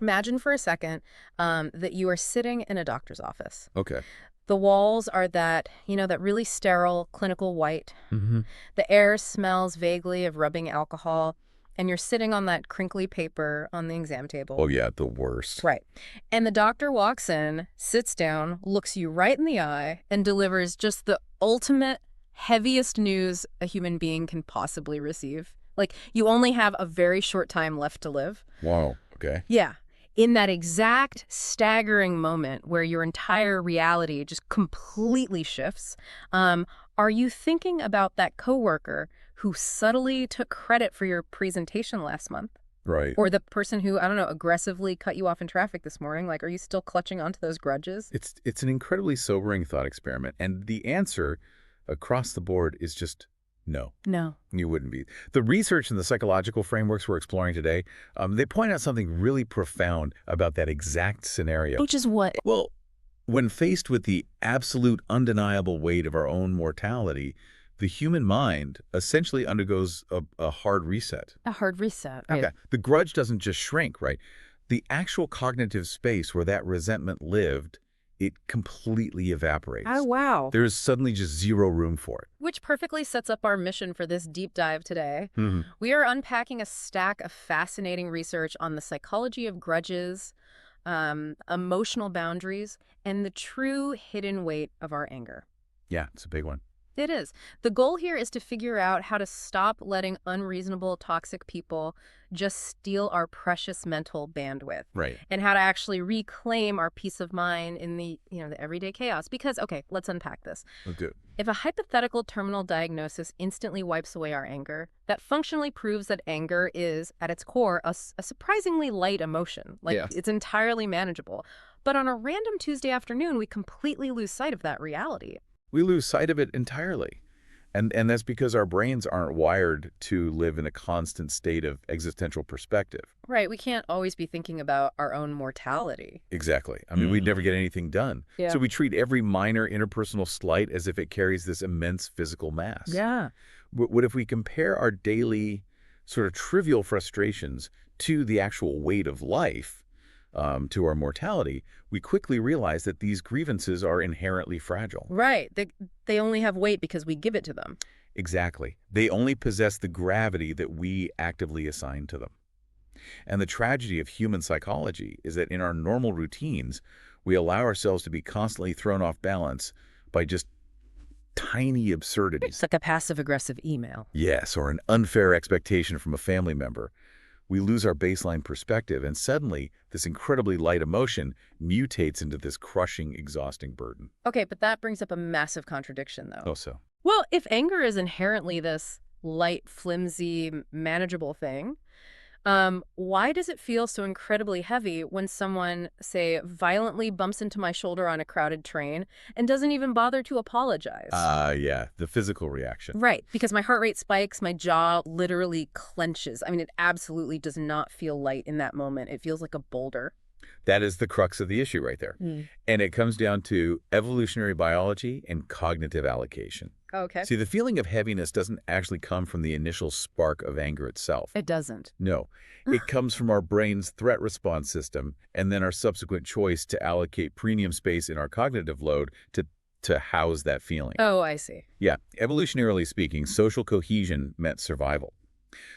Imagine for a second that you are sitting in a doctor's office. Okay. The walls are that really sterile clinical white. Mm-hmm. The air smells vaguely of rubbing alcohol, and you're sitting on that crinkly paper on the exam table. Oh, yeah, the worst. Right. And the doctor walks in, sits down, looks you right in the eye, and delivers just the ultimate, heaviest news a human being can possibly receive. Like, you only have a very short time left to live. Wow. Okay. Yeah. In that exact staggering moment where your entire reality just completely shifts, are you thinking about that coworker who subtly took credit for your presentation last month? Right. Or the person who, I don't know, aggressively cut you off in traffic this morning? Like, are you still clutching onto those grudges? It's an incredibly sobering thought experiment, and the answer across the board is just no. No. You wouldn't be. The research and the psychological frameworks we're exploring today, they point out something really profound about that exact scenario. Which is what? Well, when faced with the absolute undeniable weight of our own mortality, the human mind essentially undergoes a hard reset. A hard reset. Okay. The grudge doesn't just shrink, right? The actual cognitive space where that resentment lived, it completely evaporates. Oh, wow. There's suddenly just zero room for it. Which perfectly sets up our mission for this deep dive today. Mm-hmm. We are unpacking a stack of fascinating research on the psychology of grudges, emotional boundaries, and the true hidden weight of our anger. Yeah, it's a big one. It is. The goal here is to figure out how to stop letting unreasonable, toxic people just steal our precious mental bandwidth. Right. And how to actually reclaim our peace of mind in the everyday chaos. Because, okay, let's unpack this. Let's do it. If a hypothetical terminal diagnosis instantly wipes away our anger, that functionally proves that anger is, at its core, a surprisingly light emotion. Like, Yeah. It's entirely manageable. But on a random Tuesday afternoon, we completely lose sight of that reality. We lose sight of it entirely. And that's because our brains aren't wired to live in a constant state of existential perspective. Right. We can't always be thinking about our own mortality. Exactly. I mean, we'd never get anything done. Yeah. So we treat every minor interpersonal slight as if it carries this immense physical mass. Yeah. What if we compare our daily sort of trivial frustrations to the actual weight of life, to our mortality, we quickly realize that these grievances are inherently fragile. Right. They only have weight because we give it to them. Exactly. They only possess the gravity that we actively assign to them. And the tragedy of human psychology is that in our normal routines, we allow ourselves to be constantly thrown off balance by just tiny absurdities. It's like a passive-aggressive email. Yes, or an unfair expectation from a family member. We lose our baseline perspective, and suddenly this incredibly light emotion mutates into this crushing, exhausting burden. Okay, but that brings up a massive contradiction, though. Oh, so? Well, if anger is inherently this light, flimsy, manageable thing, why does it feel so incredibly heavy when someone, say, violently bumps into my shoulder on a crowded train and doesn't even bother to apologize? Yeah, the physical reaction. Right, because my heart rate spikes, my jaw literally clenches. I mean, it absolutely does not feel light in that moment. It feels like a boulder. That is the crux of the issue right there. And it comes down to evolutionary biology and cognitive allocation. Okay. See, the feeling of heaviness doesn't actually come from the initial spark of anger itself. It doesn't. No, it comes from our brain's threat response system and then our subsequent choice to allocate premium space in our cognitive load to house that feeling. Oh, I see. Yeah, evolutionarily speaking, social cohesion meant survival.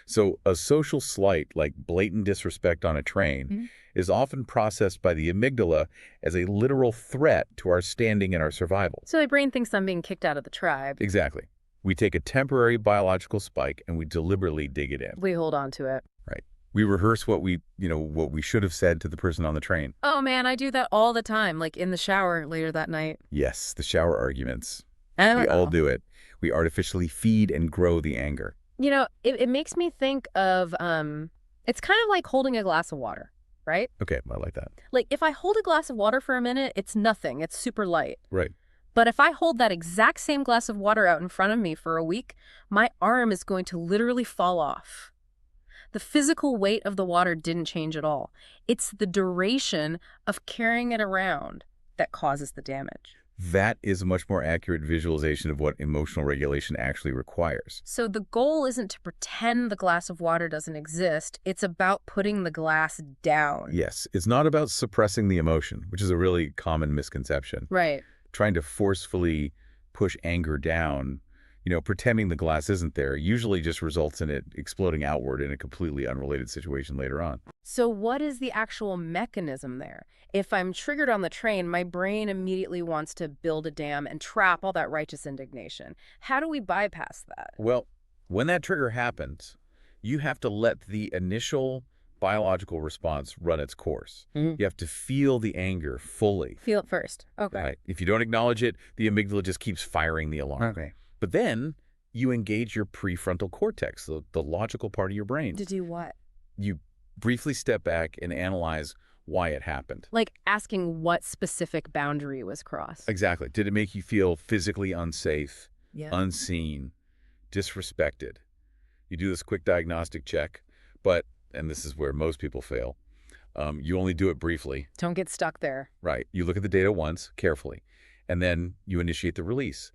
So a social slight like blatant disrespect on a train is often processed by the amygdala as a literal threat to our standing and our survival. So my brain thinks I'm being kicked out of the tribe. Exactly. We take a temporary biological spike and we deliberately dig it in. We hold on to it. Right. We rehearse what we should have said to the person on the train. Oh, man, I do that all the time, like in the shower later that night. Yes, the shower arguments. I don't We know. all do it. We artificially feed and grow the anger. It makes me think of, it's kind of like holding a glass of water, right? Okay, I like that. Like, if I hold a glass of water for a minute, it's nothing. It's super light. Right. But if I hold that exact same glass of water out in front of me for a week, my arm is going to literally fall off. The physical weight of the water didn't change at all. It's the duration of carrying it around that causes the damage. That is a much more accurate visualization of what emotional regulation actually requires. So the goal isn't to pretend the glass of water doesn't exist. It's about putting the glass down. Yes, it's not about suppressing the emotion, which is a really common misconception. Right. Trying to forcefully push anger down, pretending the glass isn't there, usually just results in it exploding outward in a completely unrelated situation later on. So what is the actual mechanism there? If I'm triggered on the train, my brain immediately wants to build a dam and trap all that righteous indignation. How do we bypass that? Well, when that trigger happens, you have to let the initial biological response run its course. Mhm. You have to feel the anger fully. Feel it first. Okay. Right. If you don't acknowledge it, the amygdala just keeps firing the alarm. Okay. But then you engage your prefrontal cortex, the logical part of your brain. To do what? You briefly step back and analyze why it happened. Like asking what specific boundary was crossed. Exactly. Did it make you feel physically unsafe, Yeah. unseen, disrespected? You do this quick diagnostic check, but, and this is where most people fail, you only do it briefly. Don't get stuck there. Right. You look at the data once, carefully, and then you initiate the release.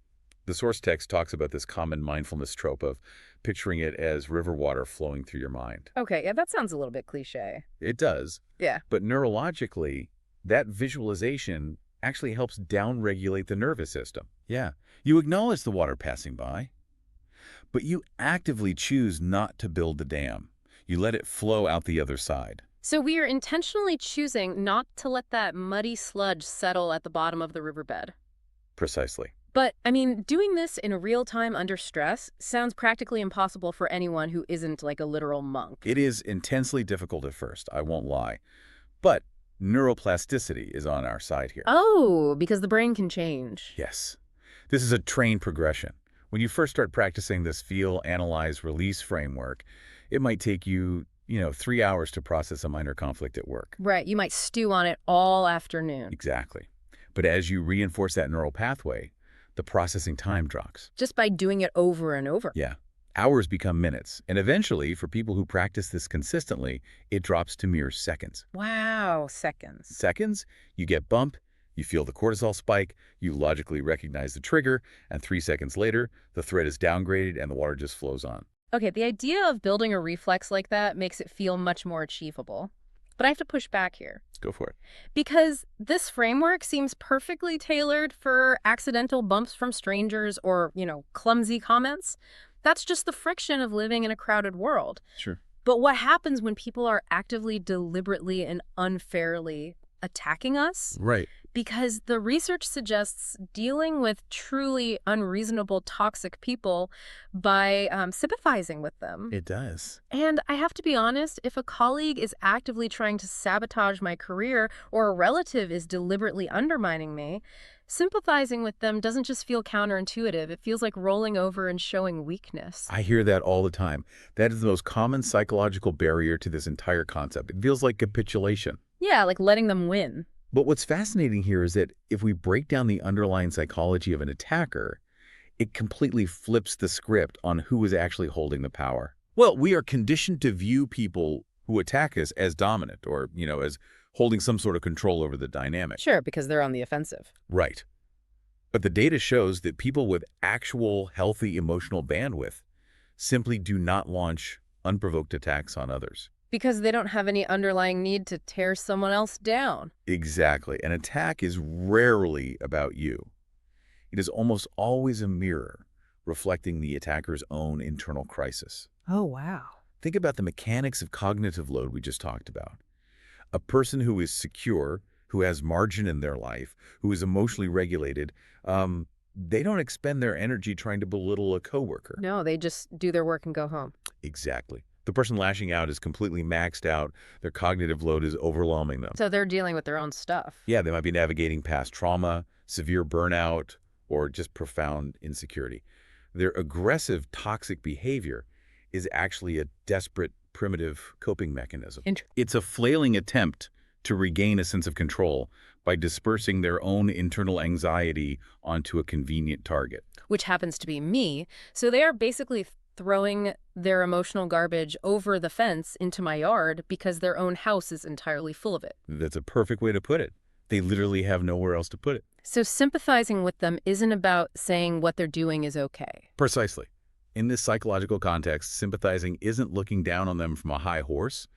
The source text talks about this common mindfulness trope of picturing it as river water flowing through your mind. Okay, yeah, that sounds a little bit cliche. It does, Yeah. but neurologically, that visualization actually helps downregulate the nervous system. Yeah, you acknowledge the water passing by, but you actively choose not to build the dam. You let it flow out the other side. So we are intentionally choosing not to let that muddy sludge settle at the bottom of the riverbed. Precisely. But, I mean, doing this in real time under stress sounds practically impossible for anyone who isn't like a literal monk. It is intensely difficult at first, I won't lie. But neuroplasticity is on our side here. Oh, because the brain can change. Yes. This is a trained progression. When you first start practicing this feel, analyze, release framework, it might take you, 3 hours to process a minor conflict at work. Right, you might stew on it all afternoon. Exactly. But as you reinforce that neural pathway, the processing time drops. Just by doing it over and over. Yeah. Hours become minutes. And eventually, for people who practice this consistently, it drops to mere seconds. Wow, seconds. Seconds, you get bump, you feel the cortisol spike, you logically recognize the trigger, and 3 seconds later, the thread is downgraded and the water just flows on. Okay, the idea of building a reflex like that makes it feel much more achievable. But I have to push back here. Go for it. Because this framework seems perfectly tailored for accidental bumps from strangers or, clumsy comments. That's just the friction of living in a crowded world. Sure. But what happens when people are actively, deliberately, and unfairly attacking us? Right. Because the research suggests dealing with truly unreasonable, toxic people by sympathizing with them. It does. And I have to be honest, if a colleague is actively trying to sabotage my career or a relative is deliberately undermining me, sympathizing with them doesn't just feel counterintuitive. It feels like rolling over and showing weakness. I hear that all the time. That is the most common psychological barrier to this entire concept. It feels like capitulation. Yeah, like letting them win. But what's fascinating here is that if we break down the underlying psychology of an attacker, it completely flips the script on who is actually holding the power. Well, we are conditioned to view people who attack us as dominant or, as holding some sort of control over the dynamic. Sure, because they're on the offensive. Right. But the data shows that people with actual healthy emotional bandwidth simply do not launch unprovoked attacks on others. Because they don't have any underlying need to tear someone else down. Exactly. An attack is rarely about you. It is almost always a mirror reflecting the attacker's own internal crisis. Oh, wow. Think about the mechanics of cognitive load we just talked about. A person who is secure, who has margin in their life, who is emotionally regulated, they don't expend their energy trying to belittle a coworker. No, they just do their work and go home. Exactly. The person lashing out is completely maxed out. Their cognitive load is overwhelming them. So they're dealing with their own stuff. Yeah, they might be navigating past trauma, severe burnout, or just profound insecurity. Their aggressive, toxic behavior is actually a desperate, primitive coping mechanism. It's a flailing attempt to regain a sense of control by dispersing their own internal anxiety onto a convenient target. Which happens to be me. So they are basically throwing their emotional garbage over the fence into my yard because their own house is entirely full of it. That's a perfect way to put it. They literally have nowhere else to put it. So sympathizing with them isn't about saying what they're doing is okay. Precisely. In this psychological context, sympathizing isn't looking down on them from a high horse,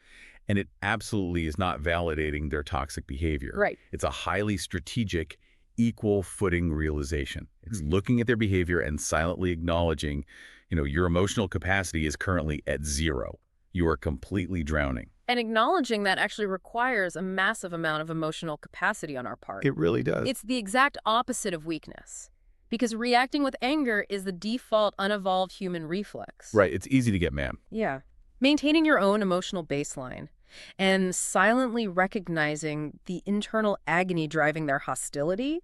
and it absolutely is not validating their toxic behavior. Right. It's a highly strategic, equal footing realization. It's looking at their behavior and silently acknowledging, your emotional capacity is currently at zero. You are completely drowning. And acknowledging that actually requires a massive amount of emotional capacity on our part. It really does. It's the exact opposite of weakness. Because reacting with anger is the default unevolved human reflex. Right. It's easy to get mad. Yeah. Maintaining your own emotional baseline and silently recognizing the internal agony driving their hostility,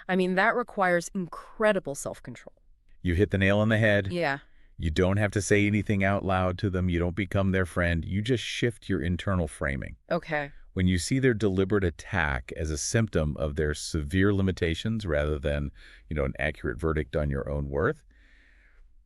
that requires incredible self-control. You hit the nail on the head. Yeah. You don't have to say anything out loud to them. You don't become their friend. You just shift your internal framing. Okay. When you see their deliberate attack as a symptom of their severe limitations rather than, an accurate verdict on your own worth,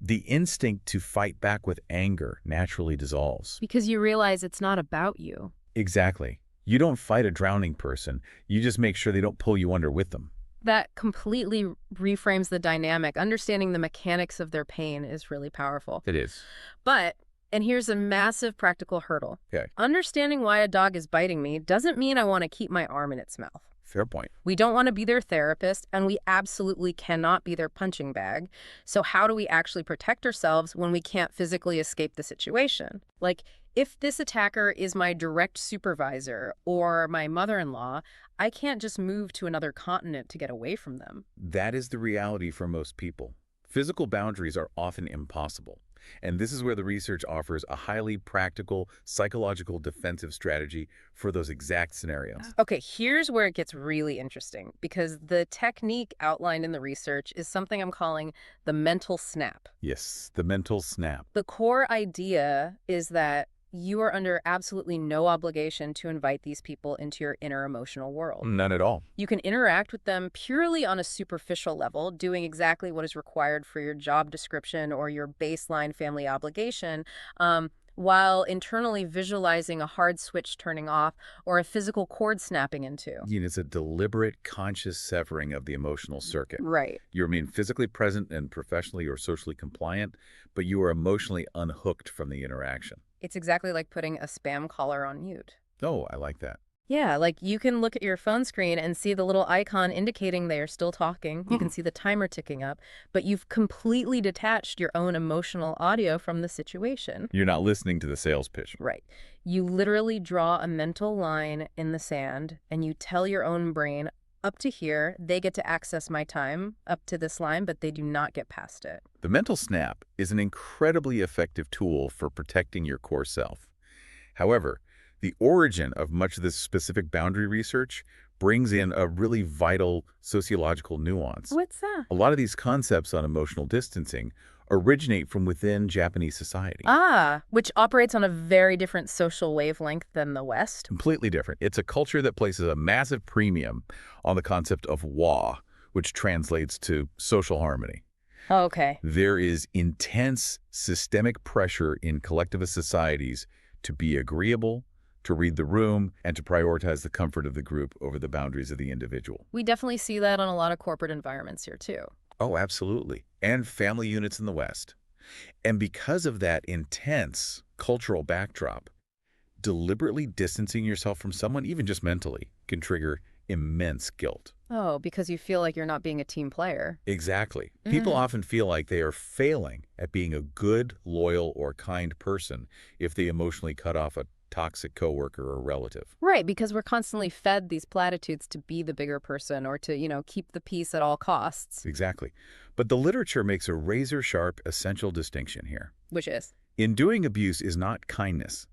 the instinct to fight back with anger naturally dissolves. Because you realize it's not about you. Exactly. You don't fight a drowning person. You just make sure they don't pull you under with them. That completely reframes the dynamic. Understanding the mechanics of their pain is really powerful. It is. But, and here's a massive practical hurdle. Okay. Understanding why a dog is biting me doesn't mean I want to keep my arm in its mouth. Fair point. We don't want to be their therapist, and we absolutely cannot be their punching bag. So how do we actually protect ourselves when we can't physically escape the situation? Like, if this attacker is my direct supervisor or my mother-in-law, I can't just move to another continent to get away from them. That is the reality for most people. Physical boundaries are often impossible. And this is where the research offers a highly practical, psychological defensive strategy for those exact scenarios. Okay, here's where it gets really interesting, because the technique outlined in the research is something I'm calling the mental snap. Yes, the mental snap. The core idea is that you are under absolutely no obligation to invite these people into your inner emotional world. None at all. You can interact with them purely on a superficial level, doing exactly what is required for your job description or your baseline family obligation, while internally visualizing a hard switch turning off or a physical cord snapping into. It's a deliberate, conscious severing of the emotional circuit. Right. You remain physically present and professionally or socially compliant, but you are emotionally unhooked from the interaction. It's exactly like putting a spam caller on mute. Oh, I like that. Yeah, like you can look at your phone screen and see the little icon indicating they are still talking. You can see the timer ticking up, but you've completely detached your own emotional audio from the situation. You're not listening to the sales pitch. Right. You literally draw a mental line in the sand and you tell your own brain, up to here, they get to access my time up to this line, but they do not get past it. The mental snap is an incredibly effective tool for protecting your core self. However, the origin of much of this specific boundary research brings in a really vital sociological nuance. What's that? A lot of these concepts on emotional distancing originate from within Japanese society. Which operates on a very different social wavelength than the West. Completely different. It's a culture that places a massive premium on the concept of wa, which translates to social harmony. Oh, okay. There is intense systemic pressure in collectivist societies to be agreeable, to read the room, and to prioritize the comfort of the group over the boundaries of the individual. We definitely see that on a lot of corporate environments here, too. Oh, absolutely. And family units in the West. And because of that intense cultural backdrop, deliberately distancing yourself from someone, even just mentally, can trigger immense guilt. Oh, because you feel like you're not being a team player. Exactly. People often feel like they are failing at being a good, loyal, or kind person if they emotionally cut off a toxic coworker or relative. Right, because we're constantly fed these platitudes to be the bigger person or to, keep the peace at all costs. Exactly. But the literature makes a razor-sharp, essential distinction here. Which is? Enduring abuse is not kindness.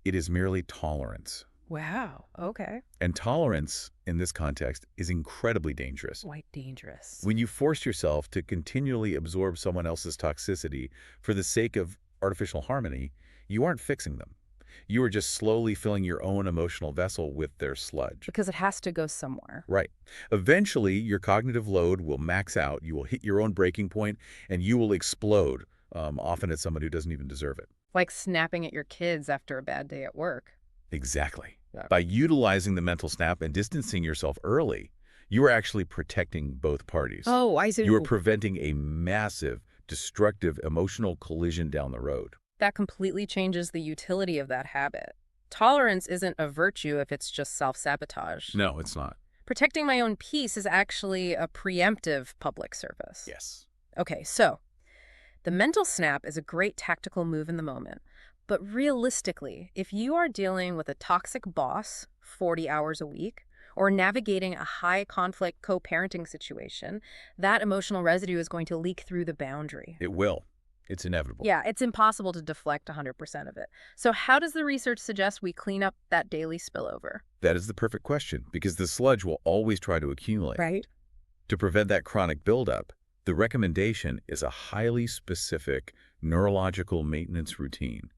It is merely tolerance. Wow, okay. And tolerance, in this context, is incredibly dangerous. Quite dangerous. When you force yourself to continually absorb someone else's toxicity for the sake of artificial harmony, you aren't fixing them. You are just slowly filling your own emotional vessel with their sludge. Because it has to go somewhere. Right. Eventually, your cognitive load will max out. You will hit your own breaking point, and you will explode, often at someone who doesn't even deserve it. Like snapping at your kids after a bad day at work. Exactly. Yeah. By utilizing the mental snap and distancing yourself early, you are actually protecting both parties. Oh, I see. You are preventing a massive, destructive emotional collision down the road. That completely changes the utility of that habit. Tolerance isn't a virtue if it's just self-sabotage. No, it's not. Protecting my own peace is actually a preemptive public service. Yes. Okay, so the mental snap is a great tactical move in the moment. But realistically, if you are dealing with a toxic boss 40 hours a week or navigating a high conflict co-parenting situation, that emotional residue is going to leak through the boundary. It will. It's inevitable. Yeah, it's impossible to deflect 100% of it. So how does the research suggest we clean up that daily spillover? That is the perfect question, because the sludge will always try to accumulate. Right. To prevent that chronic buildup, the recommendation is a highly specific neurological maintenance routine,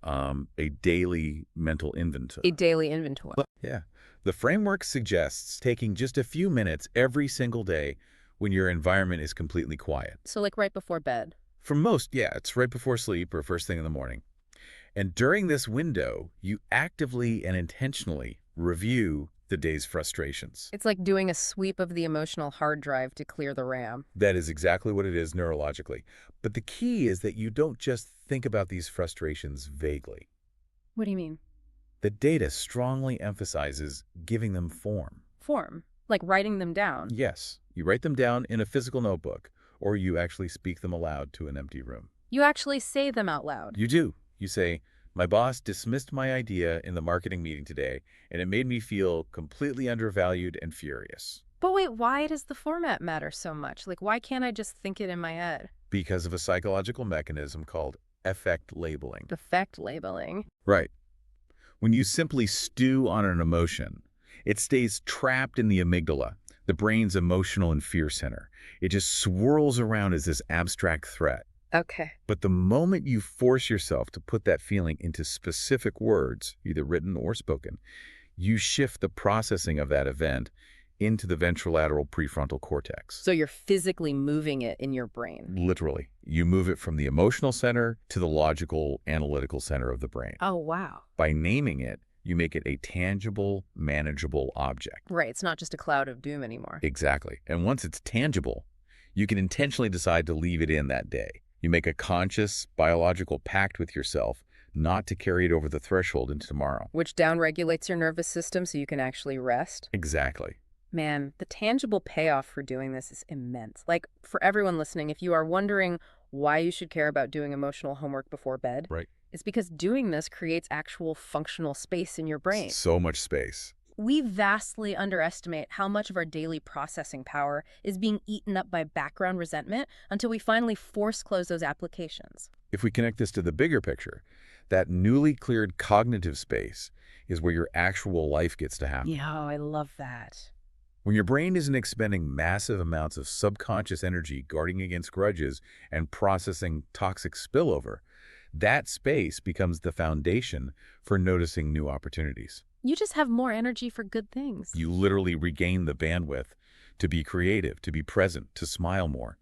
a daily mental inventory. A daily inventory. Yeah. The framework suggests taking just a few minutes every single day when your environment is completely quiet. So like right before bed. For most, yeah, it's right before sleep or first thing in the morning. And during this window, you actively and intentionally review the day's frustrations. It's like doing a sweep of the emotional hard drive to clear the RAM. That is exactly what it is neurologically. But the key is that you don't just think about these frustrations vaguely. What do you mean? The data strongly emphasizes giving them form. Form. Like writing them down. Yes, you write them down in a physical notebook, or you actually speak them aloud to an empty room. You actually say them out loud. You do. You say, "My boss dismissed my idea in the marketing meeting today, and it made me feel completely undervalued and furious." But wait, why does the format matter so much? Like, why can't I just think it in my head? Because of a psychological mechanism called effect labeling. Effect labeling. Right. When you simply stew on an emotion, it stays trapped in the amygdala, the brain's emotional and fear center. It just swirls around as this abstract threat. Okay. But the moment you force yourself to put that feeling into specific words, either written or spoken, you shift the processing of that event into the ventrolateral prefrontal cortex. So you're physically moving it in your brain. Literally. You move it from the emotional center to the logical, analytical center of the brain. Oh, wow. By naming it, you make it a tangible, manageable object. Right. It's not just a cloud of doom anymore. Exactly. And once it's tangible, you can intentionally decide to leave it in that day. You make a conscious, biological pact with yourself not to carry it over the threshold into tomorrow. Which downregulates your nervous system so you can actually rest. Exactly. Man, the tangible payoff for doing this is immense. Like, for everyone listening, if you are wondering why you should care about doing emotional homework before bed, Right. it's because doing this creates actual functional space in your brain. So much space. We vastly underestimate how much of our daily processing power is being eaten up by background resentment until we finally force close those applications. If we connect this to the bigger picture, that newly cleared cognitive space is where your actual life gets to happen. Yeah, I love that. When your brain isn't expending massive amounts of subconscious energy guarding against grudges and processing toxic spillover, that space becomes the foundation for noticing new opportunities. You just have more energy for good things. You literally regain the bandwidth to be creative, to be present, to smile more.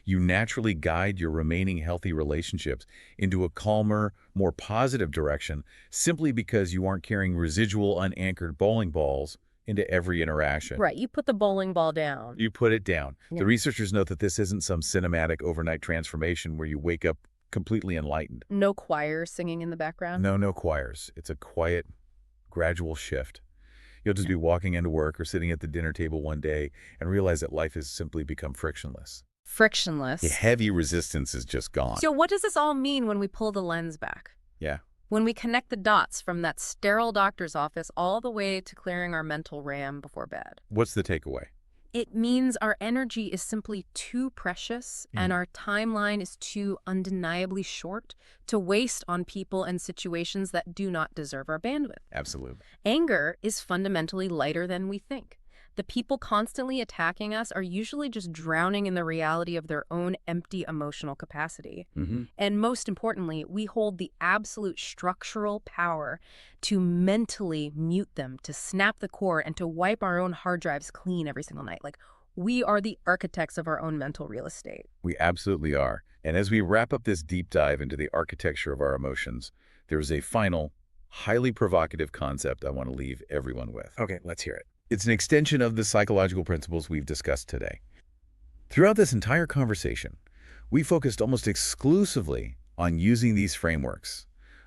You naturally guide your remaining healthy relationships into a calmer, more positive direction simply because you aren't carrying residual unanchored bowling balls into every interaction. Right, you put the bowling ball down. You put it down. Yeah. The researchers note that this isn't some cinematic overnight transformation where you wake up completely enlightened. No choir singing in the background. No choirs. It's a quiet, gradual shift. You'll just be walking into work or sitting at the dinner table one day and realize that life has simply become frictionless. Frictionless. The heavy resistance is just gone. So what does this all mean when we pull the lens back? Yeah. When we connect the dots from that sterile doctor's office all the way to clearing our mental RAM before bed? What's the takeaway? It means our energy is simply too precious and our timeline is too undeniably short to waste on people and situations that do not deserve our bandwidth. Absolutely. Anger is fundamentally lighter than we think. The people constantly attacking us are usually just drowning in the reality of their own empty emotional capacity. And most importantly, we hold the absolute structural power to mentally mute them, to snap the cord, and to wipe our own hard drives clean every single night. Like, we are the architects of our own mental real estate. We absolutely are. And as we wrap up this deep dive into the architecture of our emotions, there is a final, highly provocative concept I want to leave everyone with. Okay, let's hear it. It's an extension of the psychological principles we've discussed today. Throughout this entire conversation, we focused almost exclusively on using these frameworks.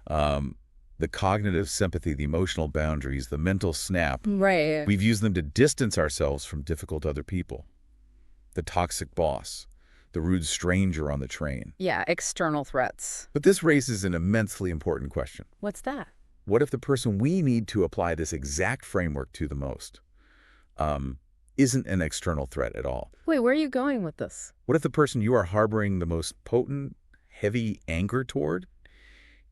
The cognitive sympathy, the emotional boundaries, the mental snap. Right. We've used them to distance ourselves from difficult other people. The toxic boss, the rude stranger on the train. Yeah, external threats. But this raises an immensely important question. What's that? What if the person we need to apply this exact framework to the most isn't an external threat at all? Wait, where are you going with this? What if the person you are harboring the most potent, heavy anger toward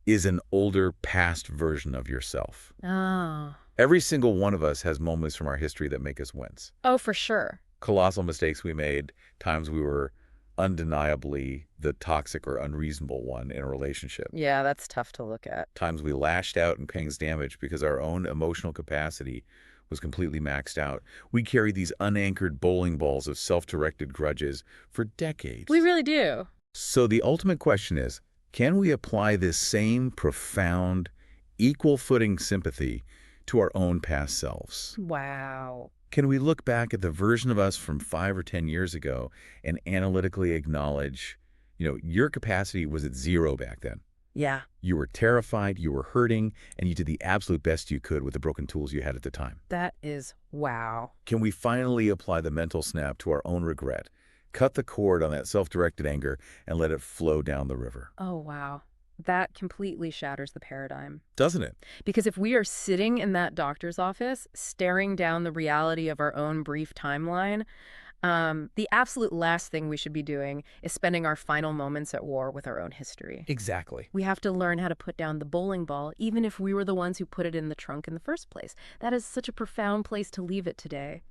is an older, past version of yourself? Oh. Every single one of us has moments from our history that make us wince. Oh, for sure. Colossal mistakes we made, times we were undeniably the toxic or unreasonable one in a relationship. Yeah, that's tough to look at. Times we lashed out and Peng's damage because our own emotional capacity was completely maxed out. We carry these unanchored bowling balls of self-directed grudges for decades. We really do. So the ultimate question is, can we apply this same profound, equal footing sympathy to our own past selves? Wow. Can we look back at the version of us from 5 or 10 years ago and analytically acknowledge, your capacity was at zero back then. Yeah. You were terrified, you were hurting, and you did the absolute best you could with the broken tools you had at the time. That is wow. Can we finally apply the mental snap to our own regret, cut the cord on that self-directed anger, and let it flow down the river? Oh, wow. That completely shatters the paradigm. Doesn't it? Because if we are sitting in that doctor's office, staring down the reality of our own brief timeline, the absolute last thing we should be doing is spending our final moments at war with our own history. Exactly. We have to learn how to put down the bowling ball, even if we were the ones who put it in the trunk in the first place. That is such a profound place to leave it today.